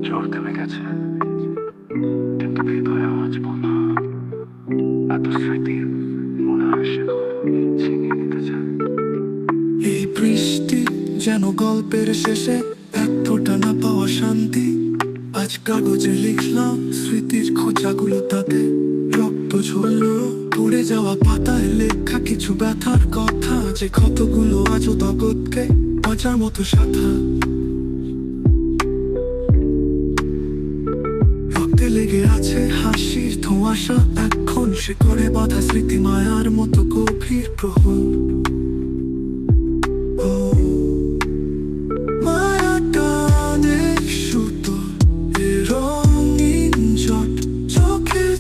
ঝড় থেমে গেছে, কিন্তু হৃদয়ে আজ বন্ধ। এত স্মৃতি মনে হয় সে ছিনিয়ে নিতে চায়। এই বৃষ্টি যেন গল্পের শেষে এক ফোঁটা না পাওয়া শান্তি। আজ কাগজে লিখলাম স্মৃতির খোঁজাগুলো, তাতে রক্ত ঝরলো পড়ে যাওয়া পাতায় লেখা কিছু ব্যথার কথা, যে ক্ষতগুলো আজও জগৎকে বাঁচার মতো সাথা। রক্তে লেগে আছে হাসির ধোঁয়াশা, এখন সে করে বাঁধা স্মৃতি মায়ার মতো গভীর প্রহর।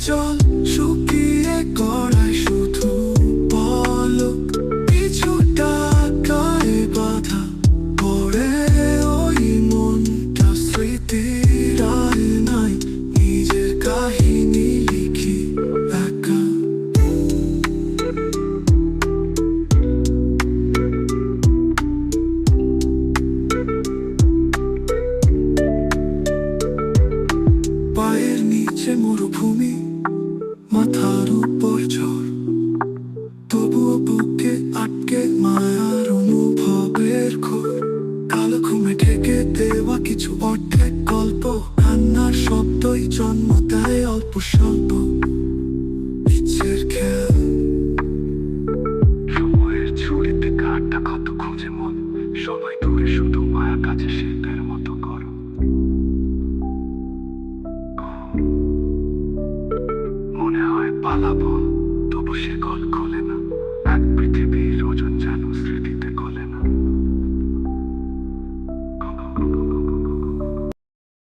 জল শুকিয়ে গড়ায় শুধু পলক, কিছুটা গায়ে বাঁধা পড়ে ওই মনটা স্মৃতির আয়নায় নিজের কাহিনী লিখি একা। পায়ের নিচে মরুভূমি, মাথার উপর ঝড়, তবুও বুকে আটকে মায়ার অনুভবের ঘোর। কালো ঘুমে ঢেকে দেওয়া কিছু অর্ধেক গল্প, কান্নার শব্দই জন্ম দেয় অল্প স্বল্প ইচ্ছের খেয়াল। সময়ের ঝুড়িতে কাঠটা ক্ষত খুঁজে মন, সবাই দূরে শুধু মায়া কাছে শীতের মতো করো। মনে হয় পালাবো,